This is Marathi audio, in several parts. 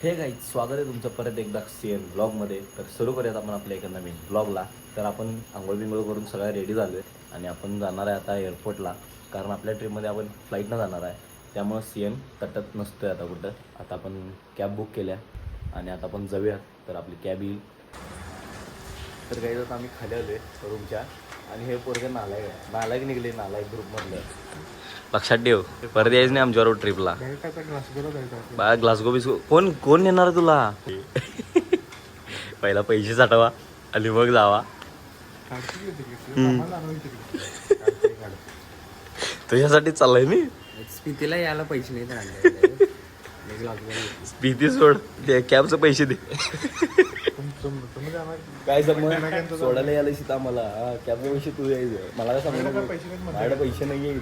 हे गाईज स्वागत आहे तुमचं परत एकदा सीएन ब्लॉगमध्ये. तर सुरू करूयात आपण आपल्या एका नवीन ब्लॉगला. तर आपण आंघोळ बिंघोळ करून सगळ्या रेडी झालो आहे आणि आपण जाणार आहे आता एअरपोर्टला, कारण आपल्या ट्रिपमध्ये आपण फ्लाईटनं जाणार आहे. त्यामुळं सीएन तटत नसतो आहे आता कुठं. आता आपण कॅब बुक केल्या आणि आता आपण जाऊया. तर आपली कॅब येईल. तर काही आता आम्ही खाली आलो आहे रूमच्या आणि हे पोरगं नालायक निघले, नालायक ग्रुपमधलं. लक्षात ठेव, परत यायचं नाही आमच्यावर ट्रिपला. बा ग्लासगो बिस्को कोण येणार तुला? पहिला पैसे साठवा आणि मग जावा. तुझ्यासाठी चाललाय मी. स्पितीला यायला पैसे नाही. स्पिती सोड, ते कॅबचे पैसे दे. काय समज सोडायला यायला शिता आम्हाला. कॅबचे पैसे तू यायचं, मला काय समजलं. माझ्याकडे पैसे नाही.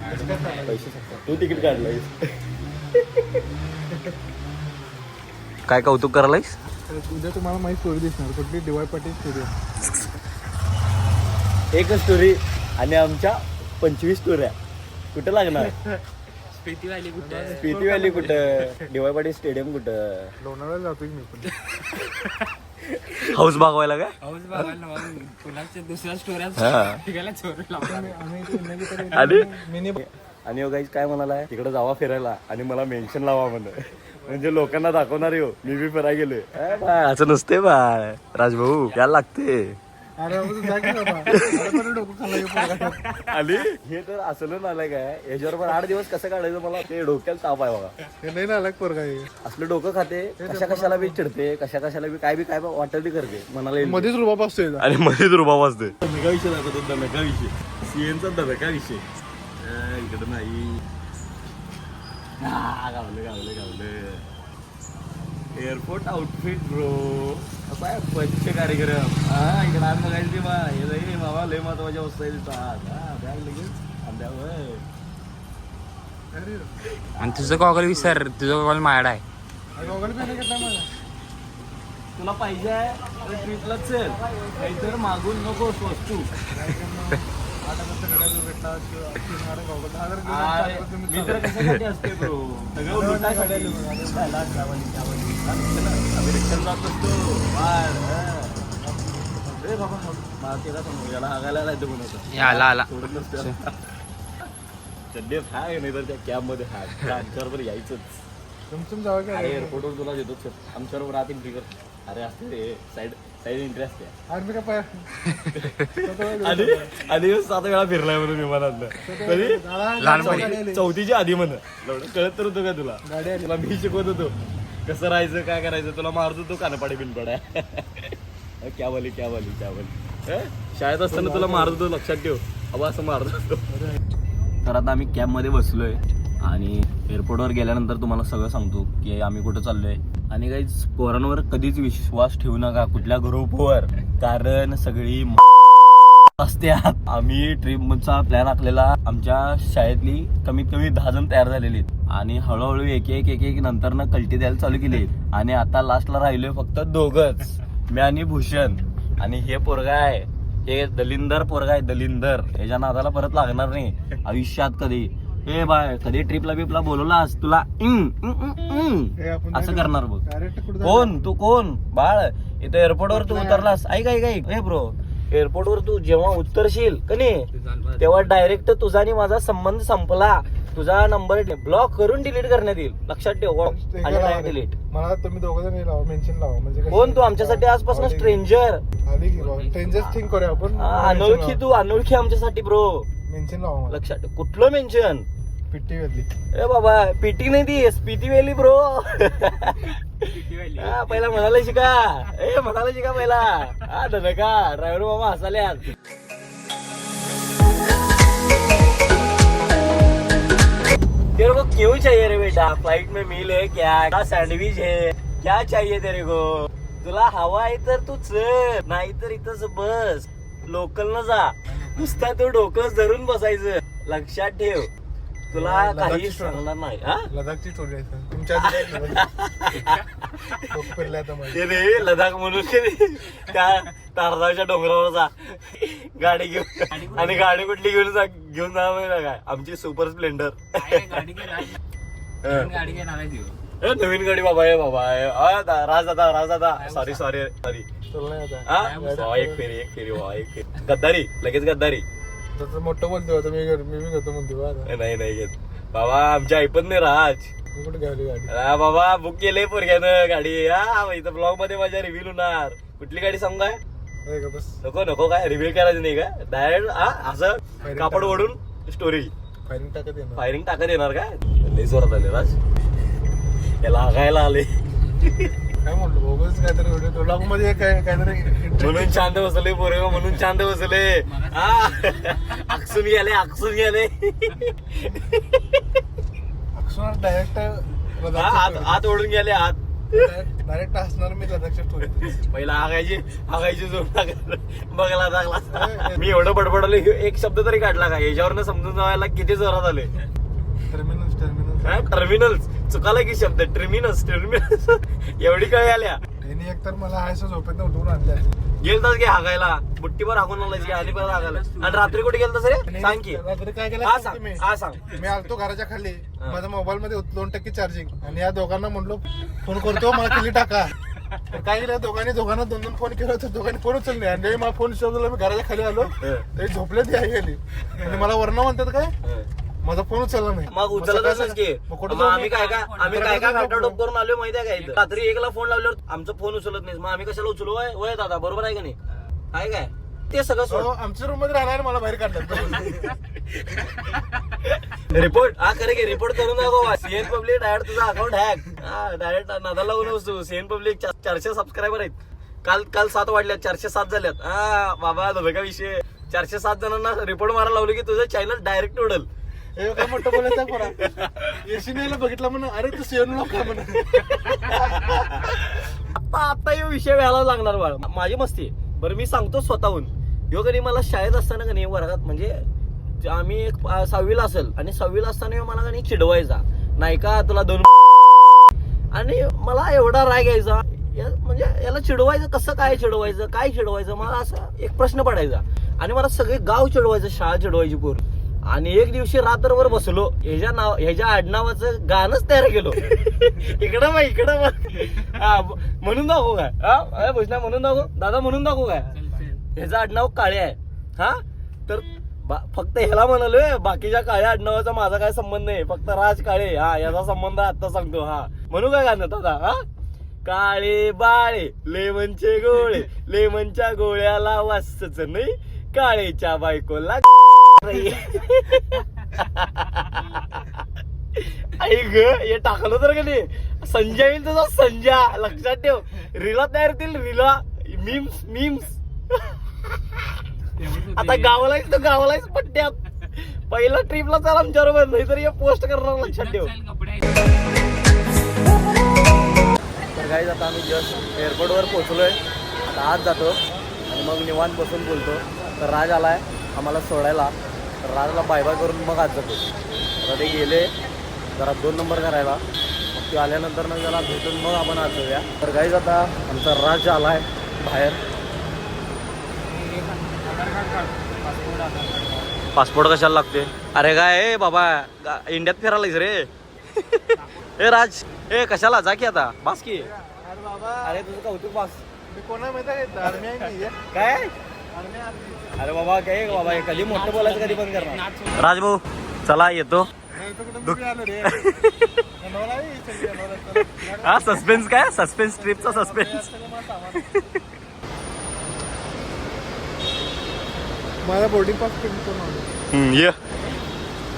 पैसे तू तिकीट काढलायस. काय कौतुक करायलायस? उद्या तुम्हाला माहिती स्टोरी दिसणार कुठली, DY पाटील स्टोरी. एकच स्टोरी आणि आमच्या 25 स्टोऱ्या कुठं लागणार? स्पिती व्हॅली कुठं? स्पिती व्हॅली कुठं? DY पाटील स्टेडियम कुठं? लोणावळ्याला जातोय मी पण. हाऊस भागवायला काय? हाऊस बघायला कुणाच्या दुसऱ्या स्टोऱ्या चोरी आणि गाईज काय म्हणालाय, तिकडे जावा फिरायला आणि मला मेन्शन लावा म्हणजे लोकांना दाखवणार येऊ मी बी फिरायला गेलोय. असं नसते बाळ, राजभाऊ यायला लागते. आणि हे तर असलं नालाय काय, याच्याबरोबर 8 दिवस कसं काढायचं मला ते डोक्याला ताप आहे बघा. नाही ना अलग पोरगा आहे. असलं डोकं खाते, कशाला बी चिडते, कशाला बी काय वाटत करते मनाला. मध्येच रुबाब असतोय आणि मध्येच रुबाब असते. दणका विषय दाखवतो, दणका विषय, सीएनचा दणका विषय. इकडं नाही. गावलं एअरपोर्ट आउटफिट ब्रो. असा आहे पंच कार्यक्रम. इकडं आण बघायची बा. हे बाबा लय महत्वाच्या वस्तू आहे. बॅग लगेच आंब्यावर. आणि तुझं गॉगल विसर, तुझं गॉगल माझ्याकडे आहे. तुला पाहिजे आहे तर ट्रिपला चल, नाहीतर मागून नकोस वस्तू. मित्र कशासाठी असते ब्रो? सगळं लुटायसाठी. आम्ही रिक्षाला जात असतो. रे बाबा मला तेला सांगू, याला हागायला नाही म्हणत. आला सोडत नसते. चड्डे हाय नाही तर त्या कॅबमध्ये हाय. आमच्याबरोबर यायचंच. तुमचं जावं काय एअरपोर्टवर तुला देतो सर, आमच्याबरोबर आत एंट्री कर. अरे असते रे, साईड एंट्री असते. आर्मी का पाय आणि 7 वेळा फिरलाय म्हणून विमानातलं. तरी लहानपणी 4थीची आधी म्हणून कळत तर होतं का तुला? तुला मी शिकवत होतो कसं राहायचं, काय करायचं. तुला मारत होतो कानपाडी बिनपड्या. क्या बोली शाळेत असताना तुला मारत होतो, लक्षात ठेव. अबा असं मारत होतो. तर आता आम्ही कॅबमध्ये बसलोय आणि एअरपोर्टवर गेल्यानंतर तुम्हाला सगळं सांगतो की आम्ही कुठं चाललोय. आणि काही पोरांवर कधीच विश्वास ठेवू नका कुठल्या ग्रुपवर, कारण सगळी असत्यात. आम्ही ट्रिपचा प्लॅन आखलेला, आमच्या शाळेतली कमीत कमी 10 जण तयार झालेली आणि हळूहळू एक नंतर ना कल्टी द्यायला चालू केली. आणि आता लास्टला राहिलोय फक्त 2घच, मी आणि भूषण. आणि हे पोरगा आहे, हे दलिंदर पोरगा आहे, दलिंदर. ह्याच्या नादाला परत लागणार नाही आयुष्यात कधी. ए बाय, कधी ट्रिपला बोलवलास तुला असं करणार बघ. कोण तू, कोण बाळ? इथं एअरपोर्टवर तू उतरलास, ऐक ए ब्रो, एअरपोर्टवर तू जेव्हा उतरशील कनी तेव्हा डायरेक्ट तुझा आणि माझा संबंध संपला. तुझा नंबर ब्लॉक करून डिलीट करण्यात येईल, लक्षात ठेव. आणि डिलीट मला तुम्ही दोघं लावा, मेन्शन लावा. म्हणजे कोण तू? आमच्यासाठी आजपासून स्ट्रेंजर. स्ट्रेंजर्स थिंक करूया आपण. अनोळखी, तू अनोळखी आमच्यासाठी ब्रो. मेन्शन लावा लक्षात ठेव. कुठलं मेन्शन? पिट्टी वेळली. ए बाबा, पीटी नाही ती, स्पिती वेली ब्रो. पहिला म्हणाला शिका पहिला. का ड्रायव्हर मामा हसाल्यात. तेरे को क्यों चाहिए रे बेटा? फ्लाइट में मील है क्या सैंडविच है, क्या चाहिए तेरे को? तुला हवा आहे तर तू चल, नाही तर इथंच बस. लोकल न जा, नुसता तो डोकं धरून बसायचं, लक्षात ठेव. तुला काही सांगणार नाही. लडाखची स्टोरी आहे तुमच्या. लडाख म्हणून त्या तारदावच्या डोंगरावर जा गाडी घेऊन. आणि गाडी कुठली घेऊन जा माहिती काय? आमची सुपर स्प्लेंडर. गाडी घेणार आहे. नवीन गाडी बाबा आहे बाबा आहे राजदादा सॉरी तुला नाही आता एक फेरी वा एक फेरी गद्दारी लगेच गद्दारी तसं मोठं बोलतो आता मी बी घेतो म्हणतो बा आता. नाही घेत बाबा आमच्या ऐपत नाही राज मी कुठे घ्यावली गाडी हा बाबा बुक केले पोरग्यानं गाडी हा इथं ब्लॉग मध्ये माझ्या रिव्ह्यू होणार कुठली गाडी सांगू काय होय का बस नको काय रिव्ह्यू करायचं नाही का डायरेक्ट असं कापड ओढून स्टोरी फायरिंग टाकत येणार फायरिंग टाकत येणार काय लई जोरात आले राज याला हागायला आले काय म्हणलो बोगस काहीतरी व्हिडिओ ब्लॉग मध्ये काहीतरी म्हणून शांत बसले पोरग म्हणून शांत बसले आकसून गेले डायरेक्ट हात ओढून गेले हात डायरेक्ट असणार मी लडाखच्या स्टोरीत पहिला हागायची जोर बघायला लागला मी एवढं बडबडलो एक शब्द तरी काढला का याच्यावरनं समजून जायला किती जोरात आले टर्मिनल चुकाला की शब्द टर्मिनस एवढी कळी आल्या त्यांनी एकतर मला असं झोपेत उठवून आणल्या गेलताच की हागायला बुट्टीवर हाकून आलायची आणि परत हागायला आणि रात्री कुठे गेलतास रे सांग की रात्री काय हा केलं सांग मी आलतो घराच्या खाली माझ्या मोबाईल मध्ये 2% चार्जिंग आणि या दोघांना म्हणलो फोन करतो मला किल्ली टाका तर काय केलं दोघांना दोन फोन केला तर दोघांनी फोन उचलले आणि मला फोन शोधला मी घराच्या खाली आलो तरी झोपले ती आई गेली आणि मला वर्ण म्हणतात काय माझा फोन उचलला नाही मग उचलत असेल की आम्ही काय घाटाडोप करून आलो माहिती आहे का इथं रात्री 1ला फोन लावल्यावर आमचा फोन उचलत नाही मग आम्ही कशाला उचलू वय दादा बरोबर आहे का नाही आहे काय ते सगळं सोड आमच्या रूम मध्ये राहणार मला बाहेर काढलं रिपोर्ट रिपोर्ट करून दाखवा सीएन पब्लिक डायरेक्ट तुझा अकाउंट हॅक डायरेक्ट नादा लावून असतो सीएन पब्लिक 400 सबस्क्रायबर आहेत काल 7 वाढल्यात 407 झाल्यात बाबा का विषय 407 जणांना रिपोर्ट मारायला लावली की तुझं चॅनल डायरेक्ट उडल काय मोठं बोलायचं पडा येशीने बघितलं म्हणून अरे तू सेवन लोक म्हणून आता हे विषय व्हायला लागणार बाळ माझी मस्ती बरं मी सांगतो स्वतःहून ह्यो कधी मला शाळेत असताना का नाही वर्गात म्हणजे आम्ही एक 6वीला असेल आणि 6वीला असताना ह्यो मला का नाही चिडवायचा नाही का तुला 2 आणि मला एवढा राग यायचा म्हणजे याला चिडवायचं कसं काय चिडवायचं मला असं एक प्रश्न पडायचा आणि मला सगळे गाव चिडवायचं शाळा चिडवायची पोर आणि एक दिवशी रात्रभर बसलो ह्याच्या आडनावाचं गाणंच तयार केलो इकडं म्हणून दाखवू काय भूषणा म्हणून दाखवू दादा म्हणून दाखवू काय ह्याचं आडनाव काळे आहे हा तर फक्त ह्याला म्हणालोय बाकीच्या काळ्या आडनावाचा माझा काय संबंध नाही फक्त राज काळे याचा संबंध आता सांगतो म्हणू काय गाणं दादा काळे बाळे लेमनचे गोळे लेमनच्या गोळ्याला वासच नाही काळेच्या बायकोला ऐक हे टाकलं तर का नाही संजय येईल तुझा संजय लक्षात ठेव रिला तयार होतील रिला मीम्स आता गावालाच पट्ट्यात पहिला ट्रिपला चाल आमच्या बरोबर नाही तर हे पोस्ट करणार लक्षात ठेव तर गाईज आता आम्ही जस्ट एअरपोर्टवर पोहोचलोय आता आज जातो आणि मग निवांत बसून बोलतो तर राज आलाय आम्हाला सोडायला तर राजला बाय करून मग आज जातो आता ते गेले जरा 2 नंबर करायला मग ते आल्यानंतर मग त्याला भेटून मग आपण आज जाऊया तर गाईज आता आमचा राज आलाय बाहेर पासपोर्ट कशाला लागते अरे काय बाबा इंडियात फिरायलायस रे ए राज ए कशाला जा की आता बास की अरे तुझं कौतुक बास कोणा माहिती आहे काय अरे बाबा काय बाबा कधी मोठं बोलायचं कधी बंद करणार राजभाऊ चला येतो हा सस्पेन्स काय सस्पेन्स ट्रिपचा सस्पेन्स माझा बोर्डिंग पास ये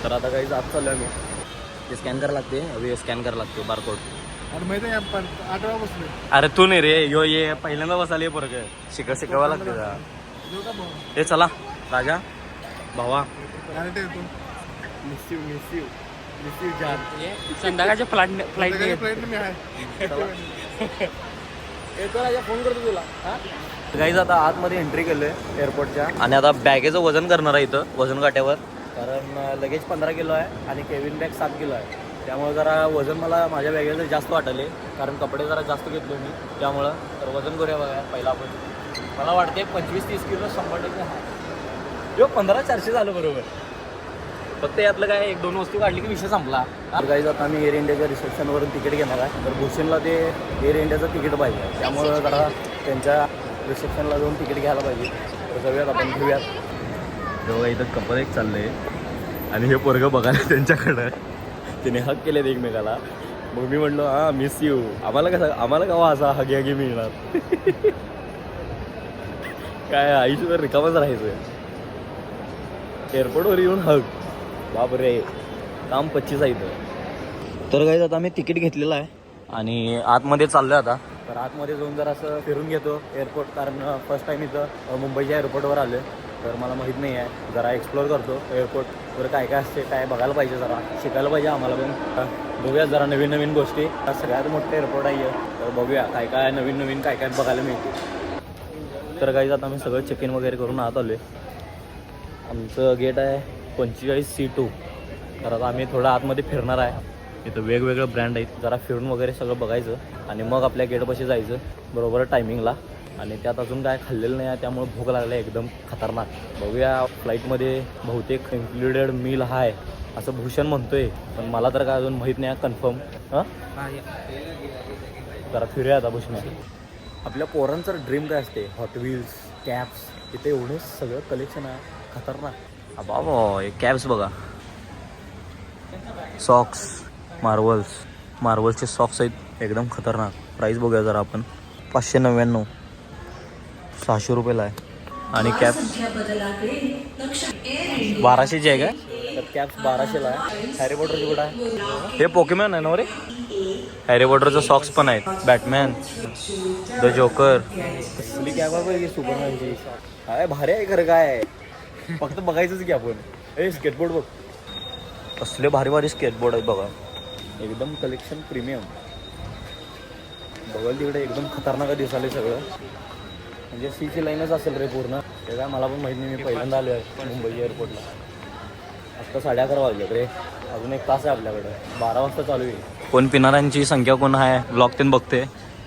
तर आता काही जात चालू आम्ही ते स्कॅन करायला लागते अभि स्कॅन करायला लागते बारकोड अरे माहिती आहे 8 वेळा बसले अरे तू नाही रे यो ये पहिल्यांदा बसाले पोरग शिकावं लागते हे चला राजा भावा मिस यू संध्याकाळच्या फ्लाईट मी आहे येतो राजा फोन करतो तुला गाईज आता आतमध्ये एंट्री केलोय एअरपोर्टच्या आणि आता बॅगेचं वजन करणार आहे इथं वजन काट्यावर कारण लगेज 15 किलो आहे आणि केविन बॅग 7 किलो आहे त्यामुळे जरा वजन मला माझ्या बॅगेचं जास्त वाटले कारण कपडे जरा जास्त घेतले मी त्यामुळं तर वजन करूया बघा पहिला आपण मला वाटते 25-30 किलो 100% आहे 1500 झालं बरोबर फक्त यातलं काय 1-2 वस्तू काढली की विषय संपला तर काही आता आम्ही एअर इंडियाच्या रिसेप्शनवरून तिकीट घेणार आहे. तर भूषणला ते एअर इंडियाचं तिकीट पाहिजे, त्यामुळं जरा त्यांच्या रिसेप्शनला जाऊन तिकीट घ्यायला पाहिजे. तर जाऊयात आपण, घेऊयात. तेव्हा इथं कपल एक चाललंय आणि हे पोरगं बघायला त्यांच्याकडं तिने हक केलेत एकमेकाला. मग मी म्हटलं हां मिस यू. आम्हाला का असा हगी मिळणार काय आयुष्य तर रिकामच राहायचं. एअरपोर्टवर येऊन हग, बापरे काम 25 आहे इथं. तर काही आता आम्ही तिकीट घेतलेलं आहे आणि आतमध्ये चाललो आहे आता. तर आतमध्ये जाऊन जरा असं फिरून घेतो एअरपोर्ट, कारण फर्स्ट टाईम इथं मुंबईच्या एअरपोर्टवर आलो आहे. तर मला माहीत नाही आहे, जरा एक्सप्लोअर करतो एअरपोर्टवर काय काय असते, काय बघायला पाहिजे, जरा शिकायला पाहिजे आम्हाला पण. बघूया जरा नवीन नवीन गोष्टी. सगळ्यात मोठं एअरपोर्ट आहे, तर बघूया काय काय नवीन काय काय बघायला मिळते. तर काही आता आम्ही सगळं चेक इन वगैरे करून आत आलो आहे. आमचं गेट आहे 45C2. तर आता आम्ही थोडं आतमध्ये फिरणार आहे. इथं वेगवेगळे ब्रँड आहेत, जरा फिरून वगैरे सगळं बघायचं आणि मग आपल्या गेटपाशी जायचं बरोबर टायमिंगला. आणि त्यात अजून काय खाल्लेलं नाही आहे, त्यामुळे भूक लागली आहे एकदम खतरनाक. बघूया, फ्लाईटमध्ये बहुतेक इन्क्लुडेड मील आहे असं भूषण म्हणतोय, पण मला तर काय अजून माहीत नाही कन्फर्म. जरा फिरूया आता भूषण. आपल्या पोरांचं ड्रीम काय असते, हॉट व्हील्स, कॅप्स. तिथे एवढे सगळं कलेक्शन आहे खतरनाक. बाबा हे कॅप्स बघा, सॉक्स, मार्वल्सचे सॉक्स आहेत एकदम खतरनाक. प्राईस बघूया जरा आपण. 599, 600 रुपयाला आहे. आणि कॅप्स 1200ची आहे का? तर कॅप्स 1200ला आहे. हॅरी पॉटरची कुठं आहे? हे पोकेमॉन आहे ना रे. हॅरी पॉटरचं सॉक्स पण आहेत. Batman, the joker. कसली कॅप आहे पाहिजे सुपरमॅनची. काय भारी आहे खरं, काय फक्त बघायचंच की आपण. हे स्केटबोर्ड बघ, कसले भारी भारी स्केटबोर्ड आहेत बघा, एकदम कलेक्शन प्रीमियम. बघाल तिकडे एकदम खतरनाक दिसाले सगळं. म्हणजे सीची लाईनच असेल रे पूर्ण. ते काय मला पण माहीत नाही, मी पहिल्यांदा आलो आहे मुंबई एअरपोर्टला. आत्ता 11:30 वाजले रे, अजून 1 तास आहे आपल्याकडे. 12 वाजता चालू आहे. कोण पिणाऱ्यांची संख्या कोण आहे ब्लॉग ते बघते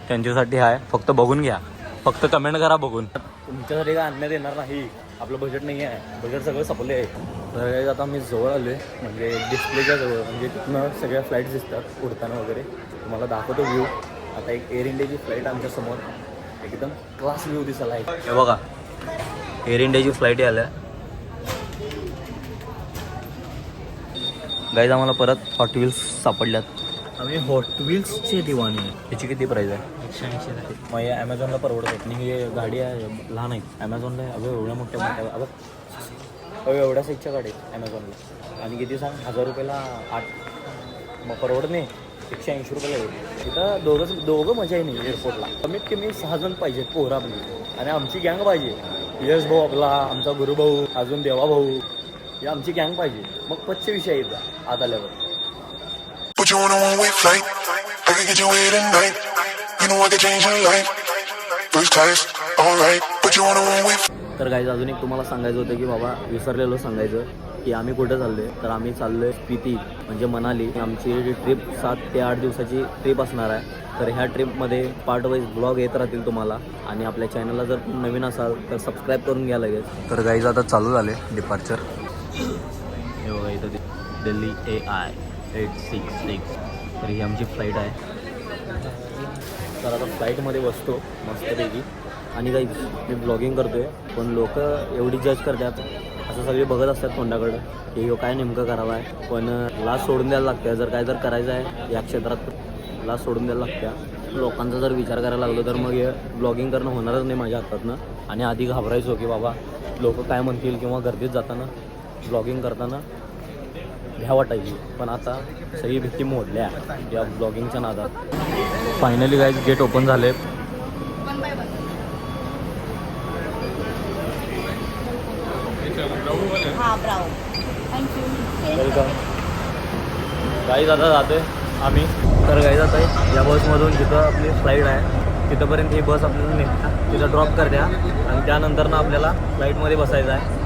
त्यांच्यासाठी आहे, फक्त बघून घ्या, फक्त कमेंट करा बघून. तुमच्यासाठी काय आणण्यात येणार नाही, आपलं बजेट नाही आहे, बजेट सगळं संपले आहे. तर आता मी जवळ आलो आहे, म्हणजे डिस्प्लेच्या जवळ, म्हणजे तिथनं सगळ्या फ्लाईट्स दिसतात उडताना वगैरे. तुम्हाला दाखवतो व्ह्यू. आता एक एअर इंडियाची फ्लाईट आमच्यासमोर, एकदम क्लास व्ह्यू दिसायला आहे. हे बघा, एअर इंडियाची फ्लाईट आल्या. गाईज आम्हाला परत हॉट व्हील्स सापडल्यात. आम्ही हॉट व्हील्सचे दिवाणी. याची किती प्राईस आहे? 180. मग या ॲमेझॉनला परवडत नाही. हे गाडी आहे लहान आहे ॲमेझॉनला. अगं एवढ्या मोठ्या अगं एवढ्या साईजच्या गाडी आहेत ॲमेझॉनला. आणि किती सांग, 1000 रुपयाला 8. मग परवडत नाही. 180 रुपयाला येईल. तिथं दोघं मजा आहे नाही एअरपोर्टला. कमीत कमी 6 जण पाहिजे पोरं आपली, आणि आमची गँग पाहिजे. यश भाऊ आपला, आमचा गुरुभाऊ, अजून देवा भाऊ, ही आमची गँग पाहिजे. मग 500 विषय येतात आत आल्यावर. Put you on a one-way flight. I can get you away tonight. You know I can change your life. First class, alright. Put you on a one-way flight. तर गाईज अजून एक तुम्हाला सांगायचं होतं की बाबा, विसरलेलो सांगायचं की आम्ही कुठे चाललो आहे. तर आम्ही चाललो आहे स्पिती, म्हणजे मनाली. आमची ट्रिप 7 ते 8 दिवसाची ट्रिप असणार आहे. तर ह्या ट्रिपमध्ये पार्ट वाईज ब्लॉग येत राहतील तुम्हाला. आणि आपल्या चॅनलला जर नवीन असाल तर सबस्क्राईब करून घ्या लगेच. तर गाईज आता चालू झाले डिपार्चर. हे बघा इथं दिल्ली AI 866. तर ही आमची फ्लाईट आहे. तर आता फ्लाईटमध्ये बसतो मस्तपैकी. आणि काही मी ब्लॉगिंग करतो आहे, पण लोक एवढी जज करतात, असं सगळे बघत असतात तोंडाकडं की ह्यो काय नेमकं करावं आहे. पण लास्ट सोडून द्यायला लागतं. जर करायचं आहे या क्षेत्रात, लास्ट सोडून द्यायला लागतं. लोकांचा जर विचार करायला लागलो तर मग हे ब्लॉगिंग करणं होणारच नाही माझ्या हातातनं. आणि आधी घाबरायचो की बाबा लोक काय म्हणतील, किंवा गर्दीत जाताना ब्लॉगिंग करताना भ्या वाटायची. पण आता सगळी भीती मोडल्या या ब्लॉगिंगच्या नादात. फायनली गाईज गेट ओपन झाले. वेलकम. गाईज आता जातोय आम्ही. तर गाईज आता या बसमधून जिथं आपली फ्लाईट आहे तिथंपर्यंत ही बस आपल्याला नेमता तिथं ड्रॉप करत्या, आणि त्यानंतर ना आपल्याला फ्लाईटमध्ये बसायचं आहे.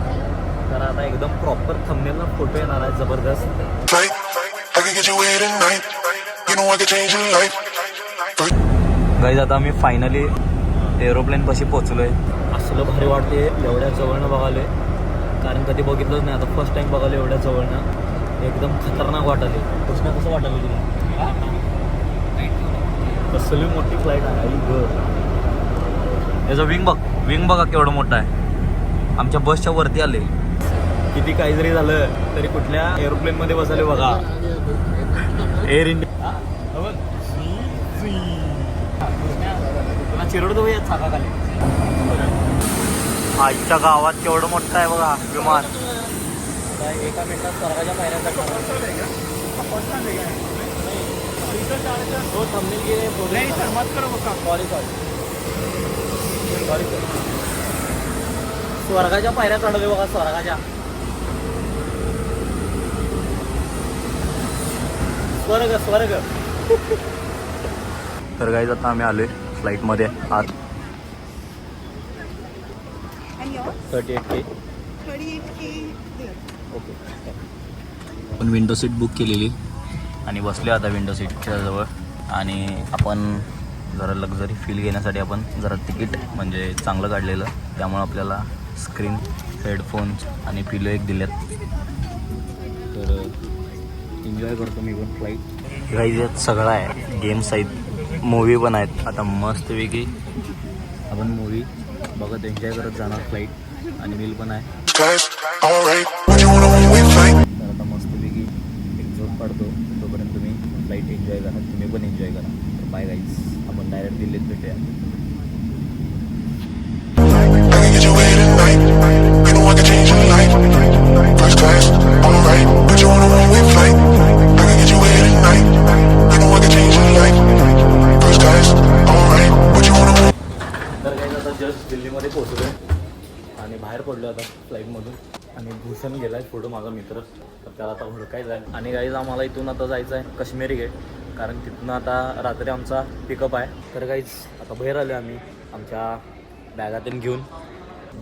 तर आता एकदम प्रॉपर थंबनेलला फोटो येणार आहे जबरदस्त. गाईज आता आम्ही फायनली एरोप्लेनपाशी पोचलोय. असलं भारी वाटते एवढ्या जवळनं बघालोय, कारण कधी बघितलंच नाही. आता फर्स्ट टाइम बघालो एवढ्या जवळनं. एकदम खतरनाक वाटायले. कसं वाटायला तुला? कसली मोठी फ्लाईट आहे आई ग. याचं विंग बघा केवढं मोठं आहे. आमच्या बसच्या वरती आले. किती काही जरी झालं तरी कुठल्या एरोप्लेन मध्ये बसायला बघा. एअर इंडिया तुला चिरडतो या चाकाखाली. आजच्या गावात केवढं मोठं आहे बघा विमान. एका मिनिटात स्वर्गाच्या पायऱ्या स्वर्गाच्या पायऱ्या चढवले बघा स्वर्गाच्या. स्वर्ग. तर गाईज आता आम्ही आलोय फ्लाईट मध्ये आत. 38K. ओके. आपण विंडो सीट बुक केलेली आणि बसले आता विंडो सीटच्या जवळ. आणि आपण जरा लक्झरी फील घेण्यासाठी आपण जरा तिकीट म्हणजे चांगलं काढलेलं, त्यामुळे आपल्याला स्क्रीन, हेडफोन्स आणि पिलो एक दिल्यात. तर एन्जॉय करतो मी पण फ्लाईट. गाईज यात सगळं आहे, गेम्स आहेत, मूवी पण आहेत. आता मस्तपैकी आपण मूवी बघत एन्जॉय करत जाणार फ्लाईट. आणि बिल पण आहे. Guys, alright. What you wanna when we fly? तर आता मस्तपैकी एक झोप काढतो. तोपर्यंत तुम्ही फ्लाईट एन्जॉय करा, तुम्ही पण एन्जॉय करा. तर बाय गाईज, आपण डायरेक्ट दिल्लीत भेटूया. I can get you away tonight. You know I can change your life. First class, alright. What you wanna when we fly? I can get you away tonight. You know I can change your life. First class, alright. What you wanna when? तर काही आता जस्ट दिल्लीमध्ये पोहोचलो आणि बाहेर पडलो आता फ्लाईटमधून. आणि भूषण गेला आहे फोटो माझा मित्र, तर त्याला आता हुडकायचं आहे. आणि गाईज आम्हाला इथून आता जायचं आहे काश्मीरी गेट, कारण तिथून आता रात्री आमचा पिकअप आहे. तर गाईज आता बाहेर आलो आम्ही आमच्या बॅगातून घेऊन.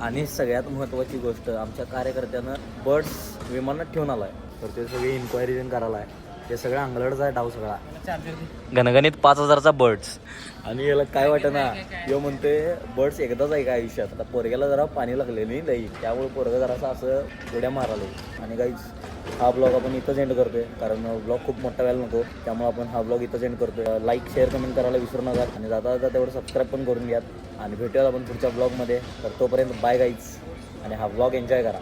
आणि सगळ्यात महत्त्वाची गोष्ट, आमच्या कार्यकर्त्यानं बर्ड्स विमानात ठेवून आला आहे. तर ते सगळे इन्क्वायरी देऊन करायला आहे. ते सगळं अंगलडचा आहे डाव सगळा. गणगणित 5,000चा बर्ड्स. आणि याला काय वाटतं ना, यो म्हणते बर्ड्स एकदाच आहे का आयुष्यात. आता पोरग्याला जरा पाणी लागले नाही लई, त्यामुळे पोरगं जरासं असं उड्या मारायला. आणि काहीच हा ब्लॉग आपण इथंच एंड करतोय, कारण ब्लॉग खूप मोठा व्हायला नको, त्यामुळे आपण हा ब्लॉग इथंच एंड करतोय. लाईक, शेअर, कमेंट करायला विसरू नका. आणि जाता जाता तेवढं सबस्क्राईब पण करून घ्या. आणि भेटूयात आपण पुढच्या ब्लॉगमध्ये. तर तोपर्यंत बाय गाईज, आणि हा ब्लॉग एन्जॉय करा.